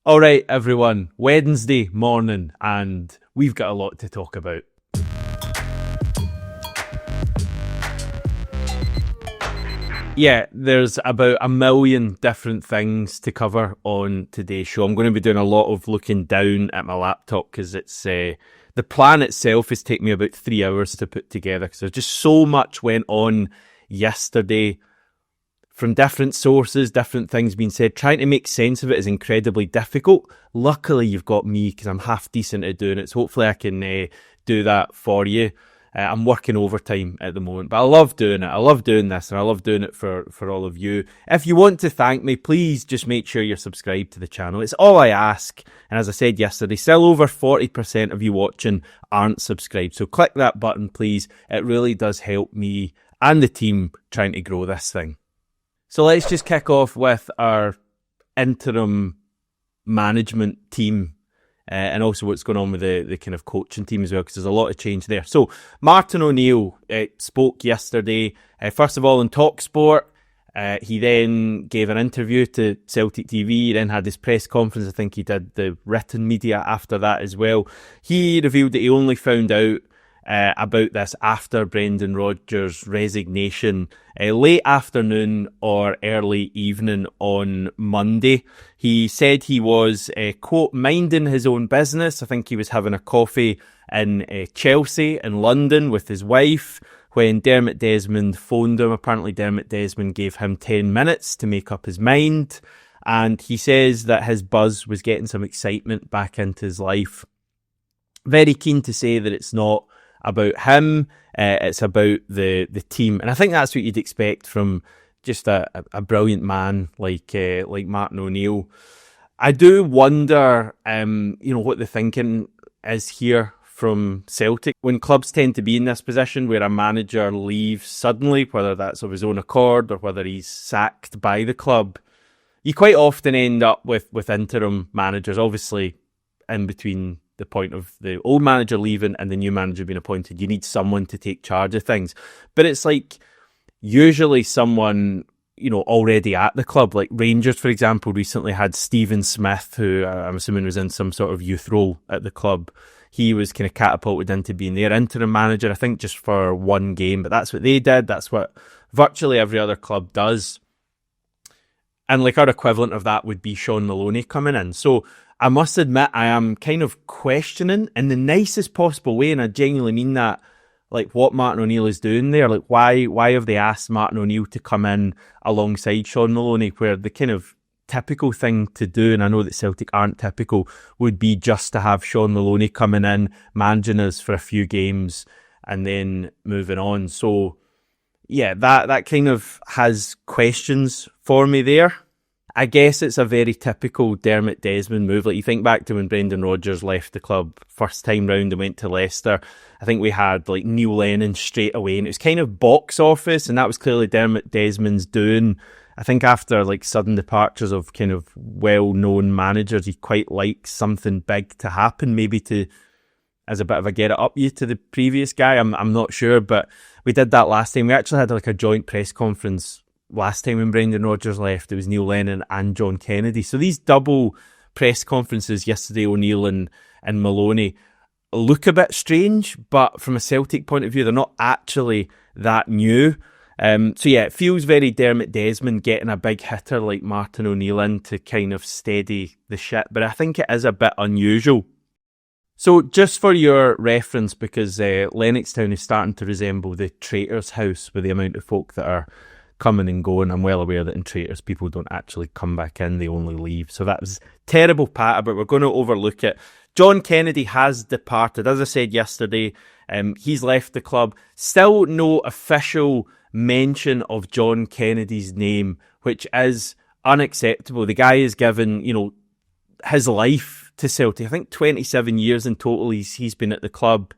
All right, everyone, Wednesday morning, and we've got a lot to talk about. Yeah, there's about a million different things to cover on today's show. I'm going to be doing a lot of looking down at my laptop because it's the plan itself has taken me about 3 hours to put together because there's just so much went on yesterday. From different sources, different things being said, trying to make sense of it is incredibly difficult. Luckily, you've got me because I'm half decent at doing it, so hopefully I can do that for you. I'm working overtime at the moment, but I love doing it. I love doing this, and I love doing it for all of you. If you want to thank me, please just make sure you're subscribed to the channel. It's all I ask, and as I said yesterday, still over 40% of you watching aren't subscribed, so click that button, please. It really does help me and the team trying to grow this thing. So let's just kick off with our interim management team and also what's going on with the kind of coaching team as well, because there's a lot of change there. So Martin O'Neill spoke yesterday, first of all on TalkSport. He then gave an interview to Celtic TV, he then had his press conference. I think he did the written media after that as well. He revealed that he only found out about this after Brendan Rodgers' resignation late afternoon or early evening on Monday. He said he was, quote, minding his own business. I think he was having a coffee in Chelsea in London with his wife when Dermot Desmond phoned him. Apparently Dermot Desmond gave him 10 minutes to make up his mind, and he says that his buzz was getting some excitement back into his life. Very keen to say that it's not about him, it's about the team, and I think that's what you'd expect from just a brilliant man like Martin O'Neill. I do wonder, what the thinking is here from Celtic when clubs tend to be in this position where a manager leaves suddenly, whether that's of his own accord or whether he's sacked by the club. You quite often end up with interim managers, obviously in between the point of the old manager leaving and the new manager being appointed. You need someone to take charge of things. But it's like usually someone, already at the club. Like Rangers, for example, recently had Stephen Smith, who I'm assuming was in some sort of youth role at the club. He was kind of catapulted into being their interim manager, I think just for one game, but that's what they did. That's what virtually every other club does. And like our equivalent of that would be Shaun Maloney coming in. So I must admit, I am kind of questioning in the nicest possible way, and I genuinely mean that, like what Martin O'Neill is doing there. Like why have they asked Martin O'Neill to come in alongside Shaun Maloney, where the kind of typical thing to do, and I know that Celtic aren't typical, would be just to have Shaun Maloney coming in, managing us for a few games, and then moving on. So yeah, that kind of has questions for me there. I guess it's a very typical Dermot Desmond move. Like you think back to when Brendan Rodgers left the club first time round and went to Leicester. I think we had like Neil Lennon straight away, and it was kind of box office, and that was clearly Dermot Desmond's doing. I think after like sudden departures of kind of well-known managers, he quite likes something big to happen, maybe as a bit of a get it up you to the previous guy. I'm not sure, but we did that last time. We actually had like a joint press conference last time when Brendan Rodgers left. It was Neil Lennon and John Kennedy. So these double press conferences yesterday, O'Neill and Maloney, look a bit strange, but from a Celtic point of view, they're not actually that new. So yeah, it feels very Dermot Desmond getting a big hitter like Martin O'Neill in to kind of steady the ship, but I think it is a bit unusual. So just for your reference, because Lennoxtown is starting to resemble the Traitors' house with the amount of folk that are coming and going. I'm well aware that in Traitors people don't actually come back in, they only leave. So that was terrible patter, but we're going to overlook it. John Kennedy has departed. As I said yesterday, he's left the club. Still no official mention of John Kennedy's name, which is unacceptable. The guy has given, his life to Celtic. I think 27 years in total he's been at the club,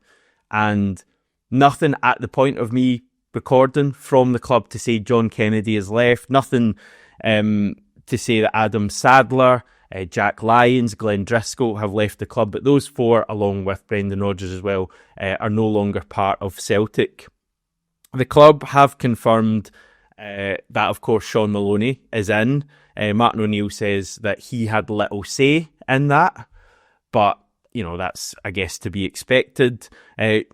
and nothing at the point of me recording from the club to say John Kennedy has left. Nothing to say that Adam Sadler, Jack Lyons, Glenn Driscoll have left the club, but those four, along with Brendan Rodgers as well, are no longer part of Celtic. The club have confirmed that, of course, Shaun Maloney is in. Martin O'Neill says that he had little say in that. But, that's, I guess, to be expected.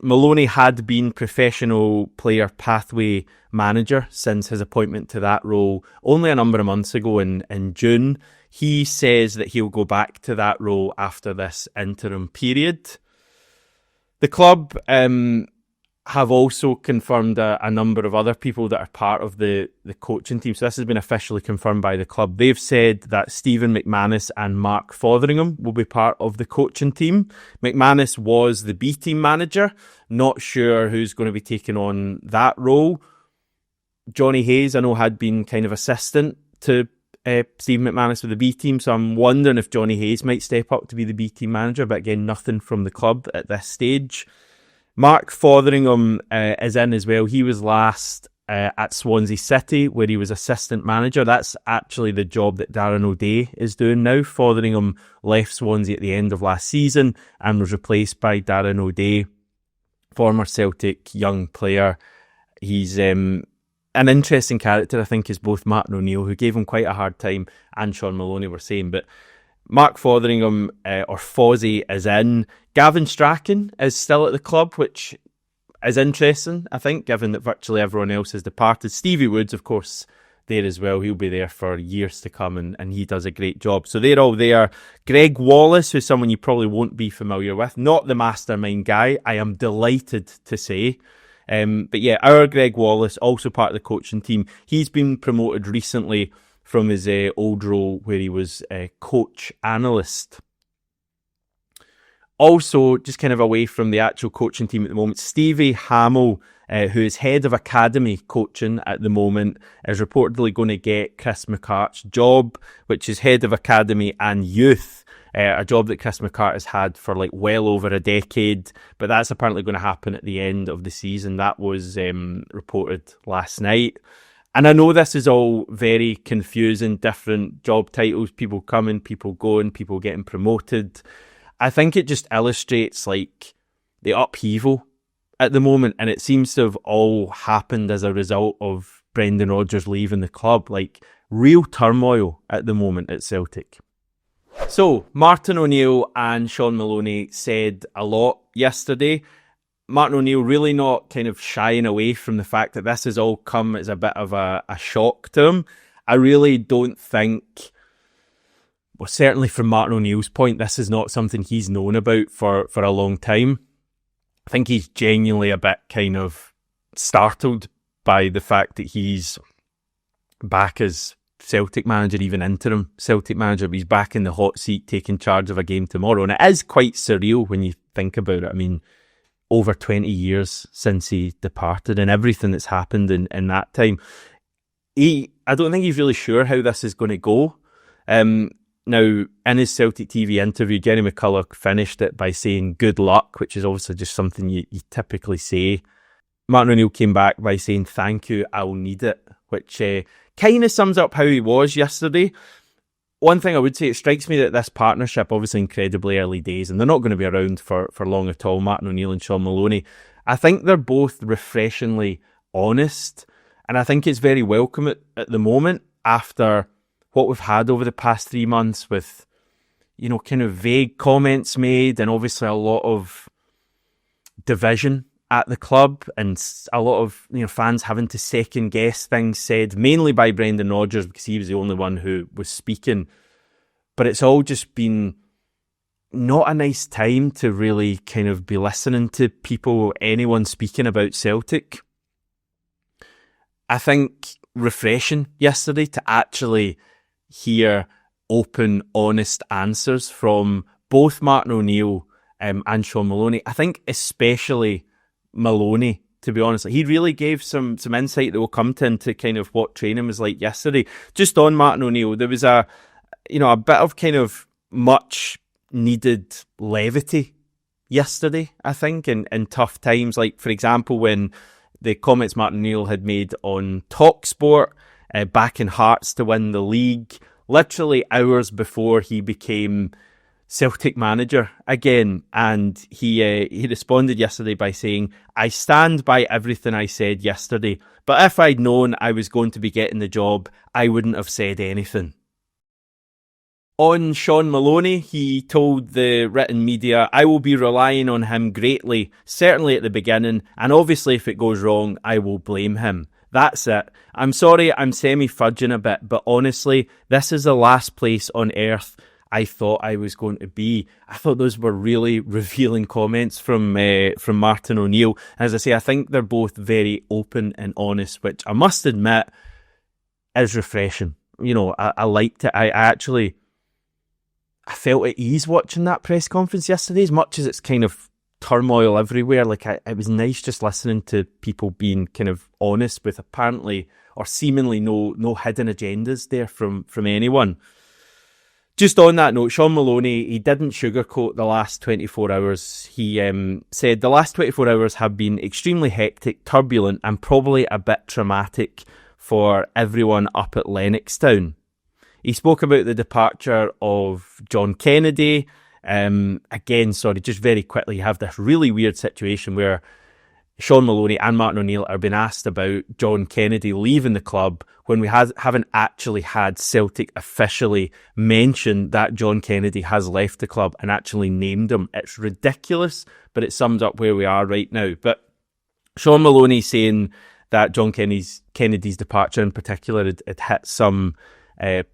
Maloney had been professional player pathway manager since his appointment to that role only a number of months ago in June. He says that he'll go back to that role after this interim period. The club have also confirmed a number of other people that are part of the coaching team. So this has been officially confirmed by the club. They've said that Stephen McManus and Mark Fotheringham will be part of the coaching team. McManus was the B team manager. Not sure who's going to be taking on that role. Johnny Hayes, I know, had been kind of assistant to Stephen McManus with the B team. So I'm wondering if Johnny Hayes might step up to be the B team manager. But again, nothing from the club at this stage. Mark Fotheringham is in as well. He was last at Swansea City, where he was assistant manager. That's actually the job that Darren O'Day is doing now. Fotheringham left Swansea at the end of last season and was replaced by Darren O'Day, former Celtic young player. He's an interesting character, I think, is both Martin O'Neill, who gave him quite a hard time, and Shaun Maloney were saying. But Mark Fotheringham, or Fozzie, is in. Gavin Strachan is still at the club, which is interesting, I think, given that virtually everyone else has departed. Stevie Woods, of course, there as well. He'll be there for years to come, and he does a great job. So they're all there. Greg Wallace, who's someone you probably won't be familiar with, not the mastermind guy, I am delighted to say. But yeah, our Greg Wallace, also part of the coaching team. He's been promoted recently from his old role where he was a coach analyst. Also, just kind of away from the actual coaching team at the moment, Stevie Hamill, who is head of academy coaching at the moment, is reportedly going to get Chris McCart's job, which is head of academy and youth, a job that Chris McCart has had for well over a decade, but that's apparently going to happen at the end of the season. That was reported last night. And I know this is all very confusing, different job titles, people coming, people going, people getting promoted. I think it just illustrates the upheaval at the moment, and it seems to have all happened as a result of Brendan Rodgers leaving the club. Real turmoil at the moment at Celtic. So, Martin O'Neill and Shaun Maloney said a lot yesterday. Martin O'Neill really not kind of shying away from the fact that this has all come as a bit of a shock to him. I really don't think, well, certainly from Martin O'Neill's point, this is not something he's known about for a long time. I think he's genuinely a bit kind of startled by the fact that he's back as Celtic manager, even interim Celtic manager, but he's back in the hot seat taking charge of a game tomorrow. And it is quite surreal when you think about it. I mean, over 20 years since he departed and everything that's happened in that time. I don't think he's really sure how this is going to go. Now, in his Celtic TV interview, Jerry McCulloch finished it by saying good luck, which is obviously just something you typically say. Martin O'Neill came back by saying thank you, I'll need it, which kind of sums up how he was yesterday. One thing I would say, it strikes me that this partnership, obviously incredibly early days, and they're not going to be around for long at all, Martin O'Neill and Shaun Maloney. I think they're both refreshingly honest, and I think it's very welcome at the moment after what we've had over the past 3 months with, kind of vague comments made and obviously a lot of division at the club and a lot of fans having to second guess things said, mainly by Brendan Rodgers because he was the only one who was speaking. But it's all just been not a nice time to really kind of be listening to people, anyone speaking about Celtic. I think refreshing yesterday to actually hear open, honest answers from both Martin O'Neill and Shaun Maloney. I think especially Maloney, to be honest. He really gave some insight that we'll come to into kind of what training was like yesterday. Just on Martin O'Neill, there was a bit of kind of much needed levity yesterday, I think, in tough times. Like, for example, when the comments Martin O'Neill had made on TalkSport, back in Hearts to win the league, literally hours before he became Celtic manager again, and he responded yesterday by saying, I stand by everything I said yesterday, but if I'd known I was going to be getting the job, I wouldn't have said anything. On Shaun Maloney, he told the written media, "I will be relying on him greatly, certainly at the beginning, and obviously if it goes wrong, I will blame him. That's it. I'm sorry I'm semi-fudging a bit, but honestly, this is the last place on earth I thought I was going to be." I thought those were really revealing comments from Martin O'Neill. As I say, I think they're both very open and honest, which I must admit is refreshing. You know, I liked it. I felt at ease watching that press conference yesterday, as much as it's kind of turmoil everywhere. Like, it was nice just listening to people being kind of honest with apparently or seemingly no hidden agendas there from anyone. Just on that note, Shaun Maloney, he didn't sugarcoat the last 24 hours. He said the last 24 hours have been extremely hectic, turbulent, and probably a bit traumatic for everyone up at Lennoxtown. He spoke about the departure of John Kennedy. Again, just very quickly, you have this really weird situation where Shaun Maloney and Martin O'Neill are being asked about John Kennedy leaving the club when we haven't actually had Celtic officially mention that John Kennedy has left the club and actually named him. It's ridiculous, but it sums up where we are right now. But Shaun Maloney saying that John Kennedy's departure in particular had hit some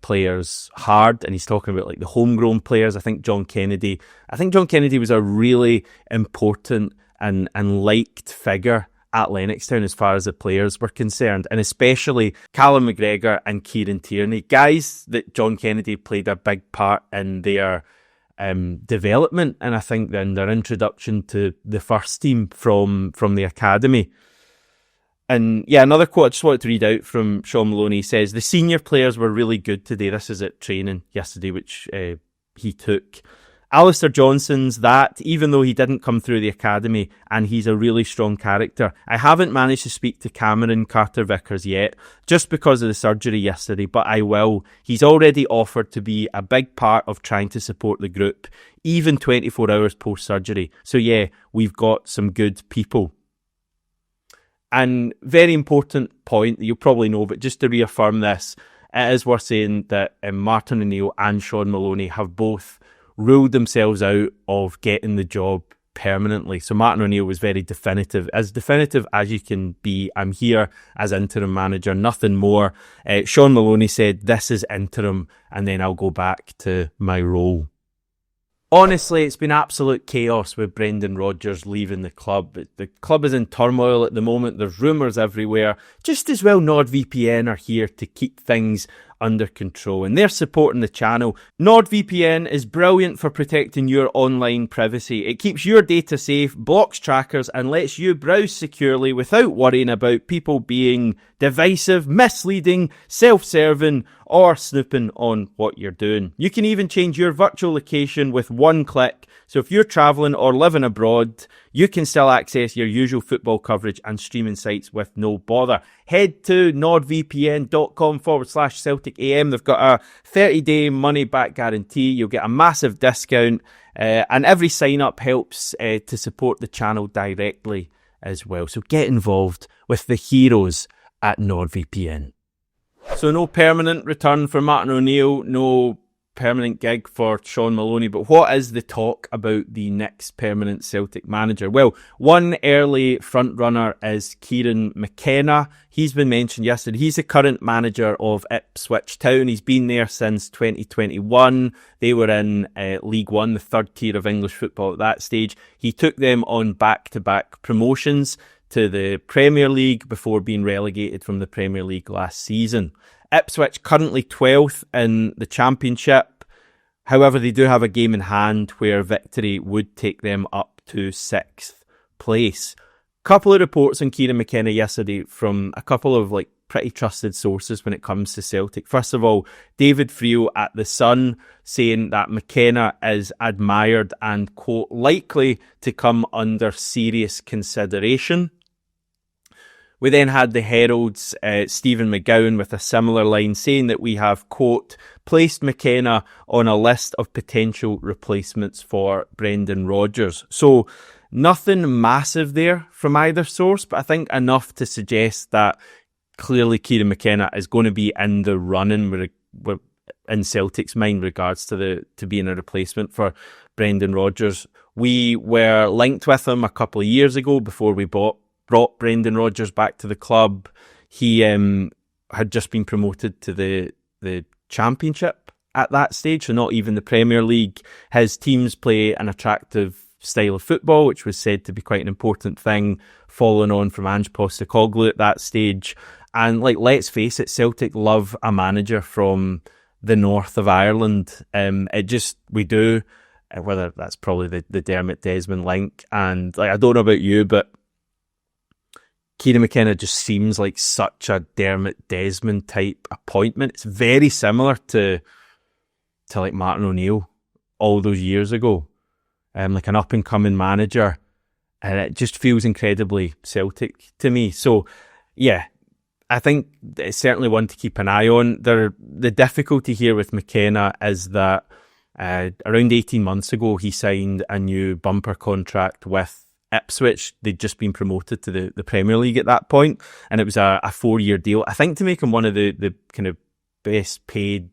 players hard, and he's talking about like the homegrown players. I think John Kennedy was a really important and liked figure at Lennoxtown as far as the players were concerned, and especially Callum McGregor and Kieran Tierney, guys that John Kennedy played a big part in their development, and I think in their introduction to the first team from the academy. And yeah, another quote I just wanted to read out from Shaun Maloney. He says, "The senior players were really good today." This is at training yesterday, which he took. Alistair Johnson's that, even though he didn't come through the academy, and he's a really strong character. I haven't managed to speak to Cameron Carter-Vickers yet, just because of the surgery yesterday, but I will. He's already offered to be a big part of trying to support the group, even 24 hours post-surgery. So yeah, we've got some good people. And very important point that you'll probably know, but just to reaffirm this, it is worth saying that Martin O'Neill and Shaun Maloney have both ruled themselves out of getting the job permanently. So Martin O'Neill was very definitive as you can be. I'm here as interim manager, nothing more. Shaun Maloney said, "This is interim, and then I'll go back to my role." Honestly, it's been absolute chaos with Brendan Rodgers leaving the club. The club is in turmoil at the moment. There's rumours everywhere. Just as well NordVPN are here to keep things under control, and they're supporting the channel. NordVPN is brilliant for protecting your online privacy. It keeps your data safe, blocks trackers, and lets you browse securely without worrying about people being divisive, misleading, self-serving, or snooping on what you're doing. You can even change your virtual location with one click. So if you're travelling or living abroad, you can still access your usual football coverage and streaming sites with no bother. Head to nordvpn.com/CelticAM. They've got a 30-day money-back guarantee. You'll get a massive discount, and every sign-up helps to support the channel directly as well. So get involved with the heroes at NordVPN. So no permanent return for Martin O'Neill, no permanent gig for Shaun Maloney, but what is the talk about the next permanent Celtic manager? Well, one early front runner is Kieran McKenna. He's been mentioned yesterday. He's the current manager of Ipswich Town. He's been there since 2021. They were in League One, the third tier of English football at that stage. He took them on back-to-back promotions to the Premier League before being relegated from the Premier League last season. Ipswich currently 12th in the Championship. However, they do have a game in hand where victory would take them up to 6th place. Couple of reports on Kieran McKenna yesterday from a couple of pretty trusted sources when it comes to Celtic. First of all, David Friel at The Sun saying that McKenna is admired and, quote, likely to come under serious consideration. We then had the Herald's Stephen McGowan with a similar line saying that we have, quote, placed McKenna on a list of potential replacements for Brendan Rodgers. So nothing massive there from either source, but I think enough to suggest that clearly Kieran McKenna is going to be in the running. in Celtic's mind regards to being a replacement for Brendan Rodgers. We were linked with him a couple of years ago before we brought Brendan Rodgers back to the club. He had just been promoted to the Championship at that stage, so not even the Premier League. His teams play an attractive style of football, which was said to be quite an important thing, following on from Ange Postecoglou at that stage. And let's face it, Celtic love a manager from the north of Ireland. We do, whether that's probably the Dermot Desmond link. And I don't know about you, but Kieran McKenna just seems like such a Dermot Desmond type appointment. It's very similar to Martin O'Neill all those years ago. Like an up and coming manager. And it just feels incredibly Celtic to me. So yeah, I think it's certainly one to keep an eye on. The difficulty here with McKenna is that around 18 months ago, he signed a new bumper contract with Ipswich. They'd just been promoted to the Premier League at that point, and it was a 4-year deal. I think to make him one of the kind of best paid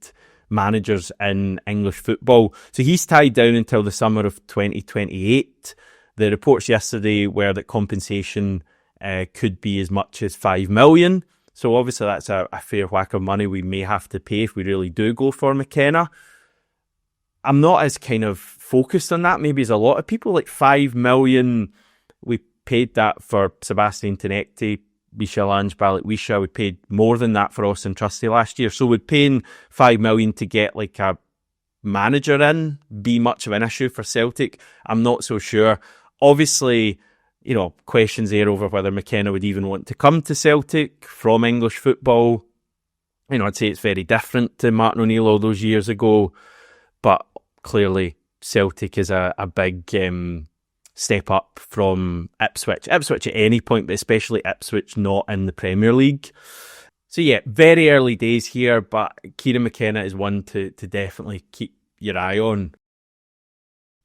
managers in English football. So he's tied down until the summer of 2028. The reports yesterday were that compensation could be as much as 5 million. So obviously that's a fair whack of money we may have to pay if we really do go for McKenna. I'm not as kind of focused on that maybe as a lot of people. Like 5 million, we paid that for Sebastian Tenecti, Michel-Ange Balikwisha. We paid more than that for Austin Trusty last year. So would paying 5 million to get like a manager in be much of an issue for Celtic? I'm not so sure. Obviously, questions there over whether McKenna would even want to come to Celtic from English football. I'd say it's very different to Martin O'Neill all those years ago, but clearly Celtic is a big step up from Ipswich. Ipswich at any point, but especially Ipswich not in the Premier League. So yeah, very early days here, but Kieran McKenna is one to definitely keep your eye on.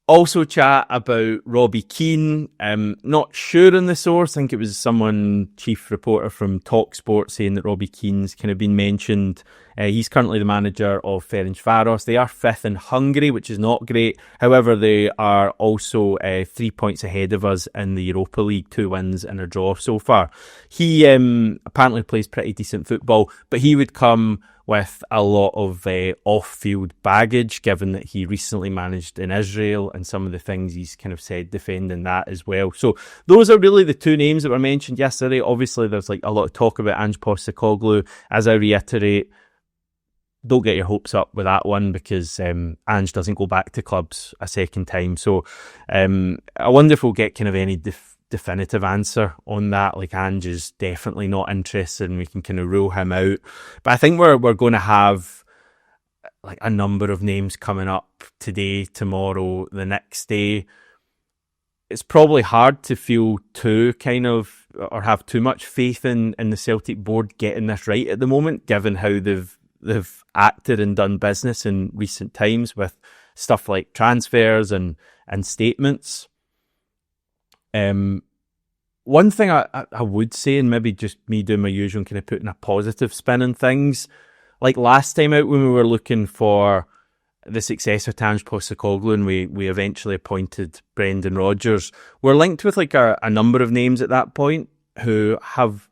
Also chat about Robbie Keane. Not sure on the source. I think it was someone, chief reporter from TalkSport, saying that Robbie Keane's kind of been mentioned. He's currently the manager of Ferencváros. They are 5th in Hungary, which is not great. However, they are also 3 points ahead of us in the Europa League, 2 wins and a draw so far. He apparently plays pretty decent football, but he would come with a lot of off-field baggage, given that he recently managed in Israel and some of the things he's kind of said defending that as well. So those are really the 2 names that were mentioned yesterday. Obviously, there's a lot of talk about Ange Postecoglou. As I reiterate, don't get your hopes up with that one because Ange doesn't go back to clubs a second time. So I wonder if we'll get kind of any definitive answer on that. Like Ange is definitely not interested and we can kind of rule him out. But I think we're going to have like a number of names coming up today, tomorrow, the next day. It's probably hard to feel too kind of or have too much faith in the Celtic board getting this right at the moment, given how they've acted and done business in recent times with stuff like transfers and statements. One thing I would say, and maybe just me doing my usual and kind of putting a positive spin on things, like last time out when we were looking for the successor to Ange Postecoglou and we eventually appointed Brendan Rodgers, we're linked with like a number of names at that point who have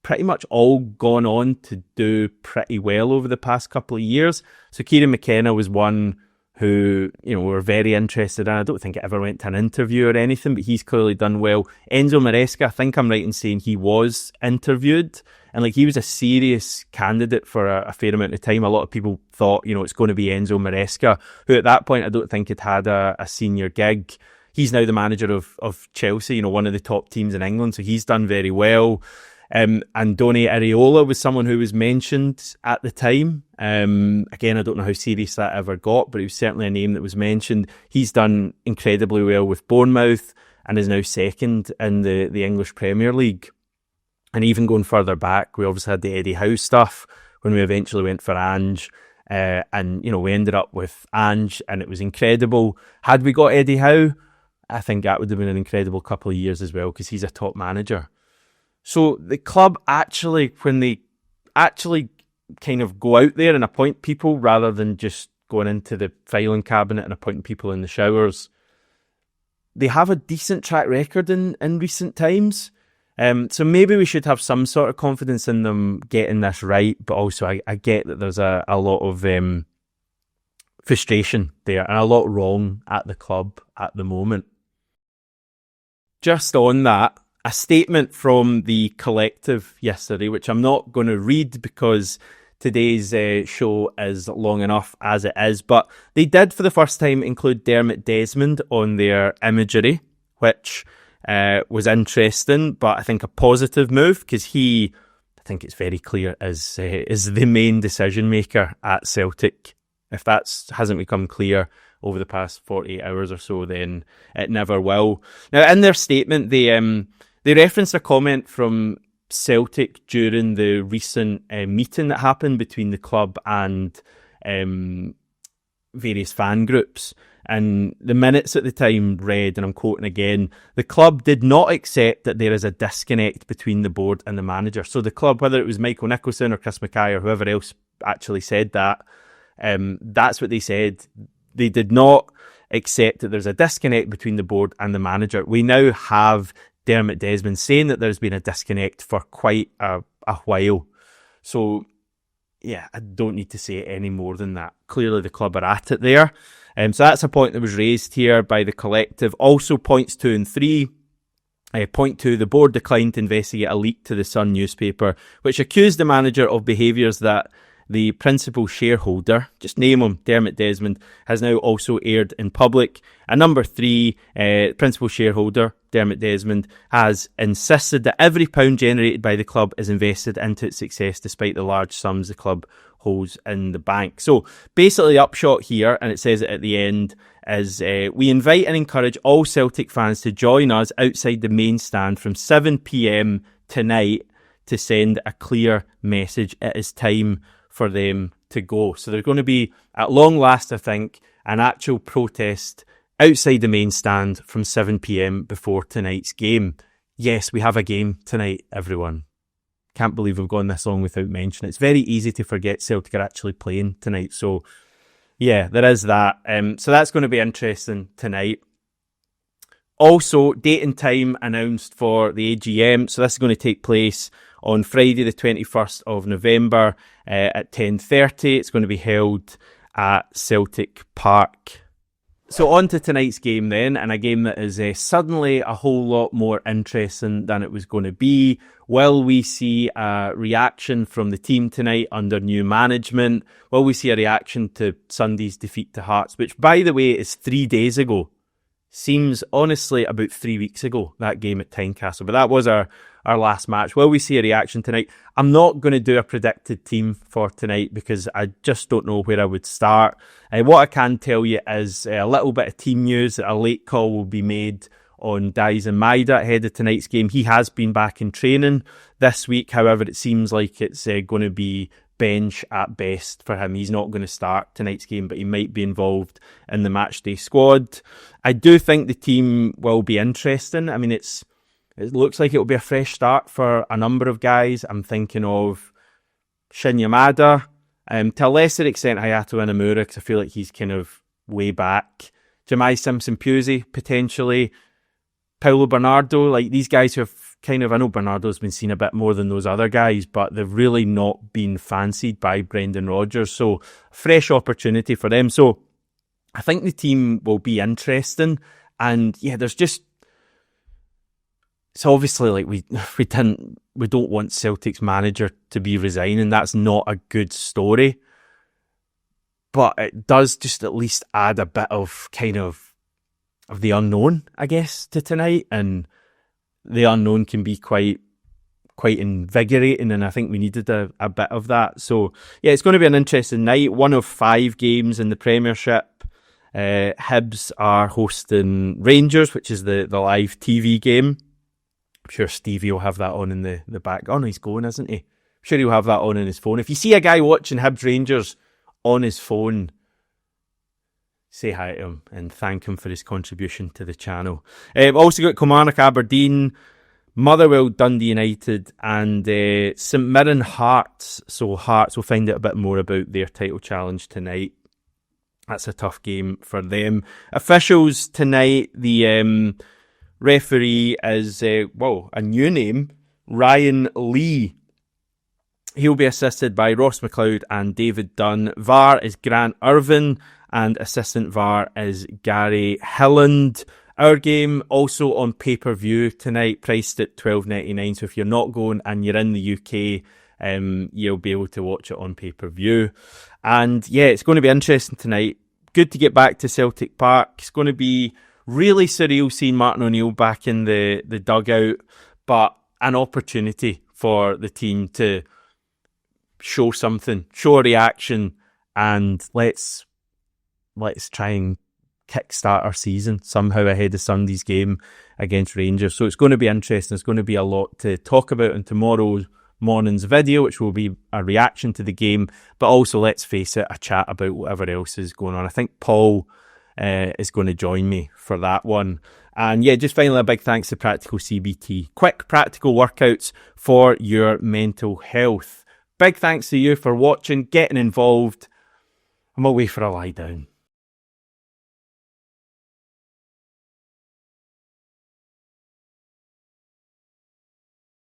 pretty much all gone on to do pretty well over the past couple of years. So Kieran McKenna was one who, were very interested in. I don't think it ever went to an interview or anything, but he's clearly done well. Enzo Maresca, I think I'm right in saying he was interviewed, and he was a serious candidate for a fair amount of time. A lot of people thought, it's going to be Enzo Maresca, who at that point I don't think had a senior gig. He's now the manager of Chelsea, one of the top teams in England, so he's done very well. Andoni Iraola was someone who was mentioned at the time. Again, I don't know how serious that ever got, but it was certainly a name that was mentioned. He's done incredibly well with Bournemouth and is now second in the English Premier League. And even going further back, we obviously had the Eddie Howe stuff when we eventually went for Ange. And we ended up with Ange and it was incredible. Had we got Eddie Howe, I think that would have been an incredible couple of years as well because he's a top manager. So the club actually, when they actually kind of go out there and appoint people rather than just going into the filing cabinet and appointing people in the showers. They have a decent track record in recent times. So maybe we should have some sort of confidence in them getting this right, but also I get that there's a lot of frustration there and a lot wrong at the club at the moment. Just on that, a statement from the collective yesterday, which I'm not going to read because today's show is long enough as it is, but they did for the first time include Dermot Desmond on their imagery, which was interesting, but I think a positive move because I think it's very clear, is the main decision maker at Celtic. If that hasn't become clear over the past 48 hours or so, then it never will. Now, in their statement, they referenced a comment from Celtic during the recent meeting that happened between the club and various fan groups. And the minutes at the time read, and I'm quoting again, the club did not accept that there is a disconnect between the board and the manager. So the club, whether it was Michael Nicholson or Chris Mackay or whoever else actually said that, that's what they said. They did not accept that there's a disconnect between the board and the manager. We now have Dermot Desmond saying that there's been a disconnect for quite a while. So, yeah, I don't need to say any more than that. Clearly the club are at it there. So that's a point that was raised here by the collective. Also, points 2 and 3. Point 2, the board declined to investigate a leak to the Sun newspaper, which accused the manager of behaviours that the principal shareholder, just name him, Dermot Desmond, has now also aired in public. And number 3, principal shareholder, Dermot Desmond, has insisted that every pound generated by the club is invested into its success despite the large sums the club holds in the bank. So basically the upshot here, and it says it at the end, is we invite and encourage all Celtic fans to join us outside the main stand from 7 p.m. tonight to send a clear message. It is time for them to go. So there's going to be, at long last, I think, an actual protest outside the main stand from 7 p.m. before tonight's game. Yes, we have a game tonight, everyone. Can't believe we've gone this long without mentioning it. It's very easy to forget Celtic are actually playing tonight. So, yeah, there is that. So that's going to be interesting tonight. Also, date and time announced for the AGM. So this is going to take place on Friday the 21st of November at 10:30. It's going to be held at Celtic Park. So on to tonight's game then, and a game that is suddenly a whole lot more interesting than it was going to be. Will we see a reaction from the team tonight under new management? Will we see a reaction to Sunday's defeat to Hearts, which, by the way, is 3 days ago? Seems, honestly, about 3 weeks ago, that game at Tynecastle. But that was our last match. Will we see a reaction tonight? I'm not going to do a predicted team for tonight because I just don't know where I would start. What I can tell you is a little bit of team news. A late call will be made on Daizen Maeda ahead of tonight's game. He has been back in training this week. However, it seems like it's going to be bench at best for him. He's not going to start tonight's game, but he might be involved in the matchday squad. I do think the team will be interesting. I mean, it looks like it will be a fresh start for a number of guys. I'm thinking of Shin Yamada, to a lesser extent Hayato Inamura, because I feel like he's kind of way back. Jemai Simpson-Pusey, potentially. Paulo Bernardo, like these guys who have kind of, I know Bernardo's been seen a bit more than those other guys, but they've really not been fancied by Brendan Rodgers. So, fresh opportunity for them. So, I think the team will be interesting. And yeah, there's just, so obviously, like we don't want Celtic's manager to be resigning. That's not a good story. But it does just at least add a bit of kind of the unknown, I guess, to tonight. And the unknown can be quite invigorating, and I think we needed a bit of that. So yeah, it's going to be an interesting night. 1 of 5 games in the Premiership. Hibs are hosting Rangers, which is the live TV game. I'm sure Stevie will have that on in the back. Oh no, he's going, isn't he? I'm sure he'll have that on his phone. If you see a guy watching Hibs Rangers on his phone, say hi to him and thank him for his contribution to the channel. Also got Kilmarnock Aberdeen, Motherwell, Dundee United, and St Mirren Hearts. So Hearts, we'll find out a bit more about their title challenge tonight. That's a tough game for them. Officials tonight, the referee is, a new name, Ryan Lee. He'll be assisted by Ross McLeod and David Dunn. VAR is Grant Irvin, and assistant VAR is Gary Hilland. Our game also on pay-per-view tonight, priced at $12.99. So if you're not going and you're in the UK, you'll be able to watch it on pay-per-view. And yeah, it's going to be interesting tonight. Good to get back to Celtic Park. It's going to be really surreal seeing Martin O'Neill back in the dugout, but an opportunity for the team to show something, show a reaction, and let's try and kickstart our season somehow ahead of Sunday's game against Rangers. So it's going to be interesting. There's going to be a lot to talk about in tomorrow's morning's video, which will be a reaction to the game, but also, let's face it, a chat about whatever else is going on. I think Paul is going to join me for that one. And yeah, just finally, a big thanks to Practical CBT. Quick practical workouts for your mental health. Big thanks to you for watching, getting involved. I'm away for a lie down.